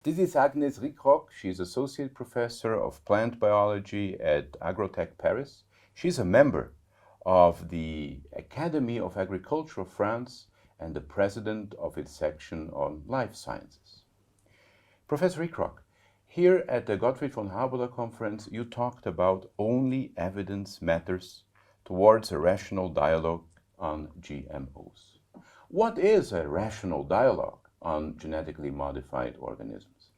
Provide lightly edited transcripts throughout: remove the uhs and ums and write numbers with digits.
This is Agnés Ricroch. She's Associate Professor of Plant Biology at Agrotech Paris. She's a member of the Academy of Agriculture of France and the president of its section on life sciences. Professor Ricroch, here at the Gottfried von Haberler conference, you talked about only evidence matters towards a rational dialogue on GMOs. What is a rational dialogue on genetically modified organisms?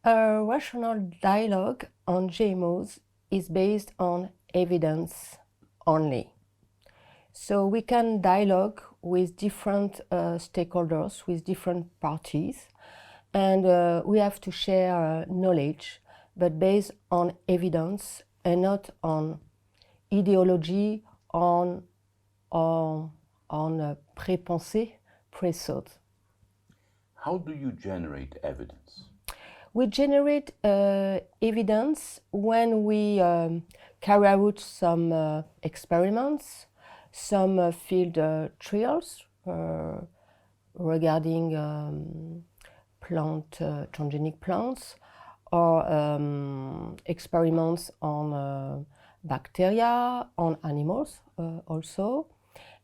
A rational dialogue on GMOs is based on evidence only. So we can dialogue with different stakeholders, with different parties, and we have to share knowledge, but based on evidence and not on ideology, on pré-pensée, pre-thought. How do you generate evidence? We generate evidence when we carry out some experiments, some field trials regarding transgenic plants, or experiments on bacteria, on animals also.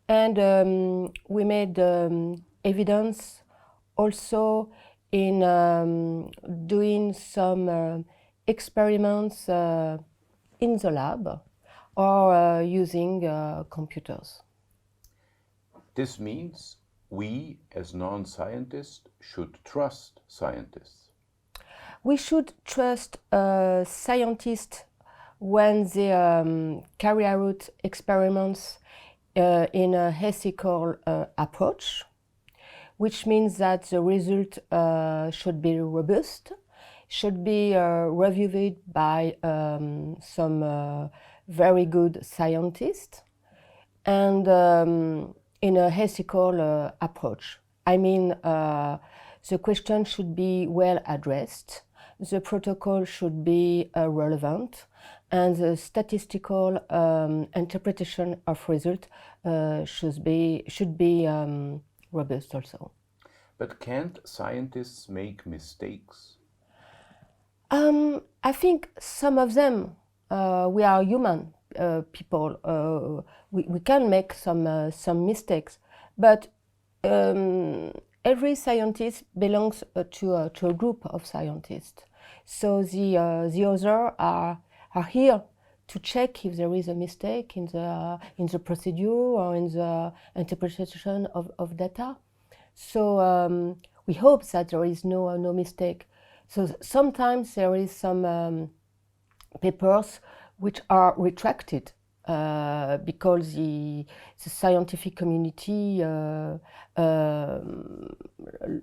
And we made evidence also in doing some experiments in the lab or using computers. This means we, as non-scientists, should trust scientists. We should trust scientists when they carry out experiments in a ethical approach, which means that the result should be robust, should be reviewed by some very good scientists, and in a ethical approach. I mean, the question should be well addressed, the protocol should be relevant, and the statistical interpretation of result should be robust also. But can't scientists make mistakes? I think some of them, we are human people, we can make some mistakes, but every scientist belongs to a group of scientists. So the others are here to check if there is a mistake in the procedure or in the interpretation of data. So we hope that there is no mistake. So sometimes there is some papers which are retracted because the scientific community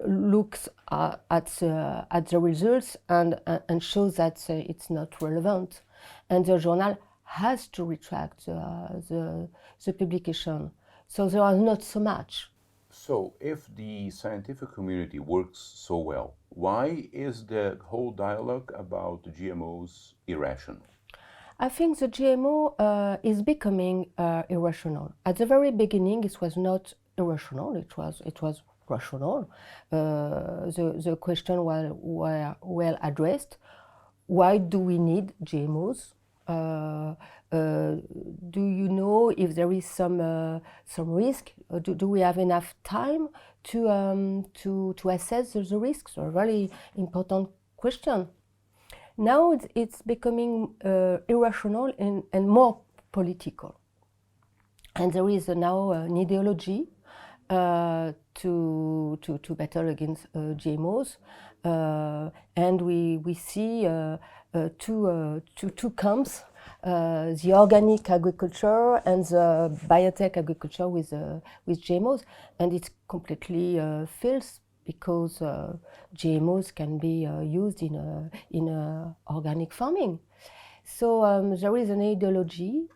looks at the results and shows that it's not relevant, and the journal has to retract the publication. So there are not so much. So if the scientific community works so well, why is the whole dialogue about GMOs irrational? I think the GMO is becoming irrational. At the very beginning, it was not irrational. It was rational. The question was well addressed. Why do we need GMOs? Do you know if there is some risk? Do we have enough time to assess the risks? A very important question. Now it's becoming irrational and more political, and there is now an ideology to battle against GMOs, and we see two camps: the organic agriculture and the biotech agriculture with GMOs, and it's completely false, because GMOs can be used in organic farming. So there is an ideology.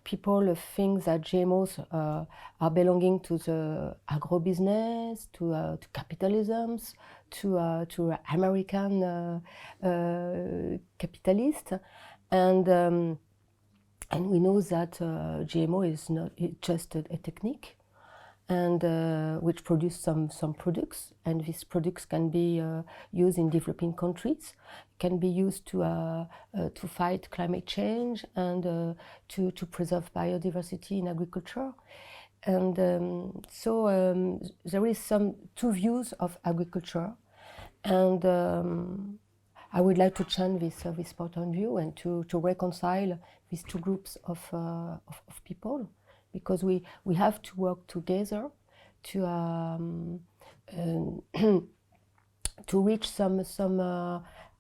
People think that GMOs are belonging to the agro-business, to capitalism, to American capitalists, and we know that GMO is not just a technique. and which produce some products, and these products can be used in developing countries, can be used to fight climate change and to preserve biodiversity in agriculture. And there is some two views of agriculture, and I would like to change this point of view and to reconcile these two groups of people, because we have to work together to to reach some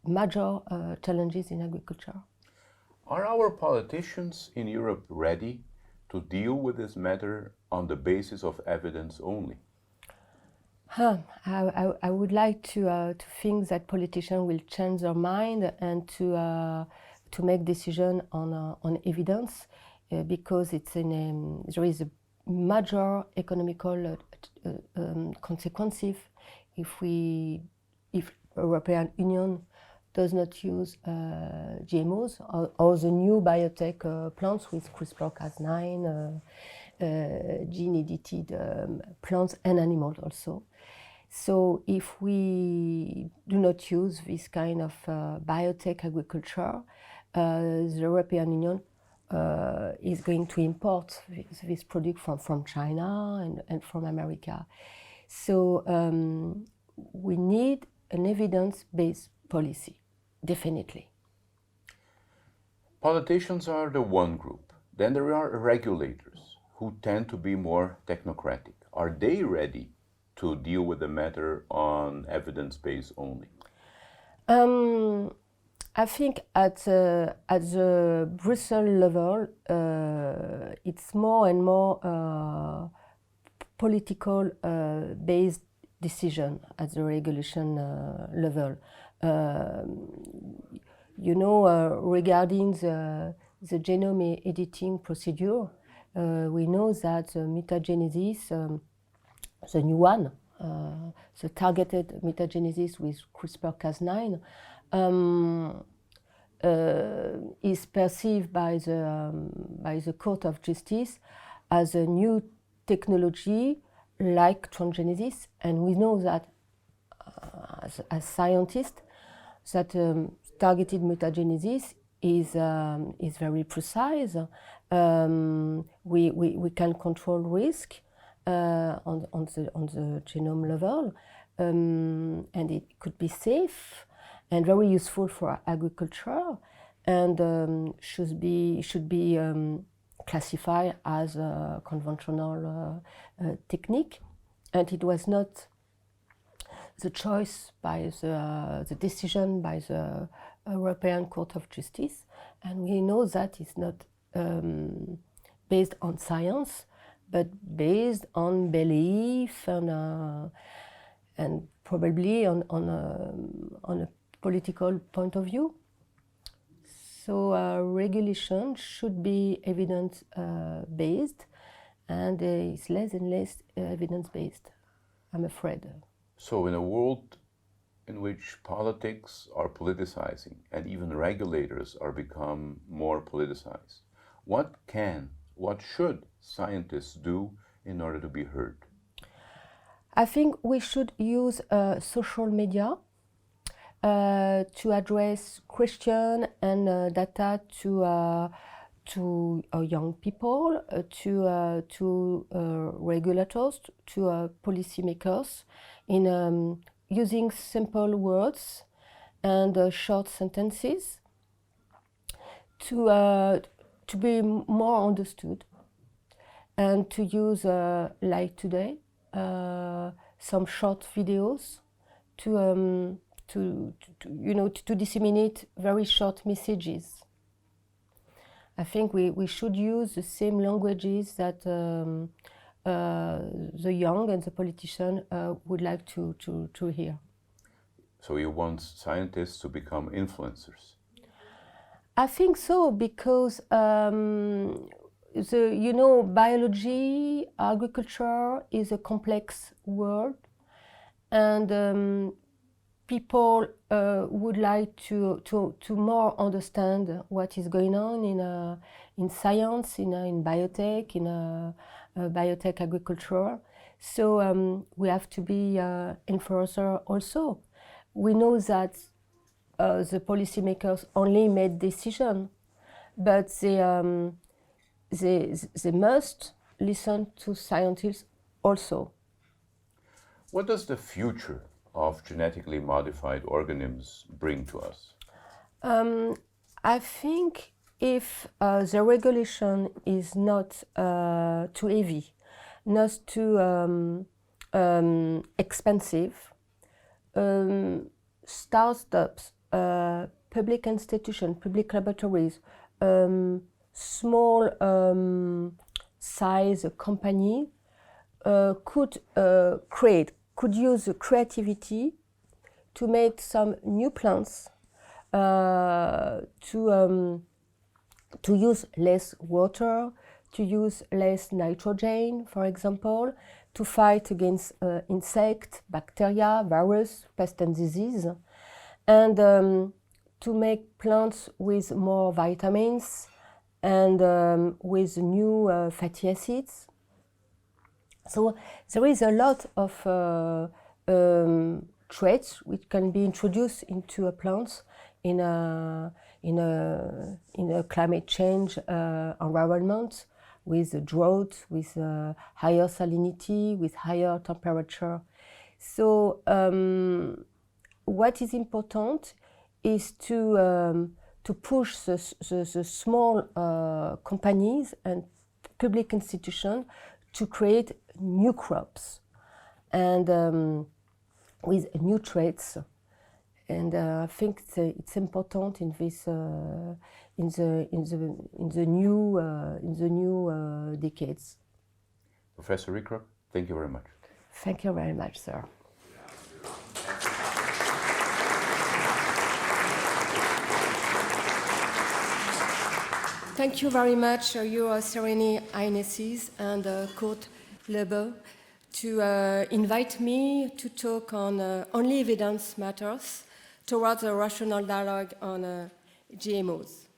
major challenges in agriculture. Are our politicians in Europe ready to deal with this matter on the basis of evidence only? I would like to think that politicians will change their mind and to make decisions on evidence, because there is a major economical consequences if European Union does not use GMOs or the new biotech plants with CRISPR-Cas9, gene-edited plants and animals also. So if we do not use this kind of biotech agriculture, the European Union is going to import this product from China and from America. So we need an evidence-based policy, definitely. Politicians are the one group. Then there are regulators who tend to be more technocratic. Are they ready to deal with the matter on evidence-based only? I think at the Brussels level, it's more and more political based decision at the regulation level. Regarding the genome editing procedure, we know that mutagenesis, the new one, the targeted mutagenesis with CRISPR-Cas9, is perceived by the Court of Justice as a new technology like transgenesis, and we know that as scientists that targeted mutagenesis is very precise. We can control risk on the genome level, and it could be safe and very useful for agriculture, and should be classified as a conventional technique. And it was not the choice by the decision by the European Court of Justice, and we know that it's not based on science, but based on belief and probably on a political point of view. So regulation should be evidence based, and it's less and less evidence based, I'm afraid. So in a world in which politics are politicizing and even regulators are become more politicized, what should scientists do in order to be heard? I think we should use social media to address questions and data to young people, to regulators, to policymakers, in using simple words and short sentences to be more understood, and to use, like today, some short videos to disseminate very short messages. I think we should use the same languages that the young and the politician would like to hear. So you want scientists to become influencers? I think so, because biology, agriculture is a complex world, and people would like to more understand what is going on in science, in biotech, biotech agriculture. So we have to be enforcer also. We know that the policymakers only made decision, but they must listen to scientists also. What does the future of genetically modified organisms bring to us? I think if the regulation is not too heavy, not too expensive, startups, public institutions, public laboratories, small size company could use creativity to make some new plants, to use less water, to use less nitrogen, for example, to fight against insect, bacteria, virus, pest and disease, and to make plants with more vitamins and with new fatty acids. So there is a lot of traits which can be introduced into a plant in a climate change environment, with drought, with higher salinity, with higher temperature. So what is important is to push the small companies and public institutions to create new crops and with new traits. And I think it's important in this in the new decades. Professor Ricroch, thank you very much. Thank you very much, sir. Thank you very much, Your Serene Highnesses and Court Leber, to invite me to talk on Only Evidence Matters towards a rational dialogue on GMOs.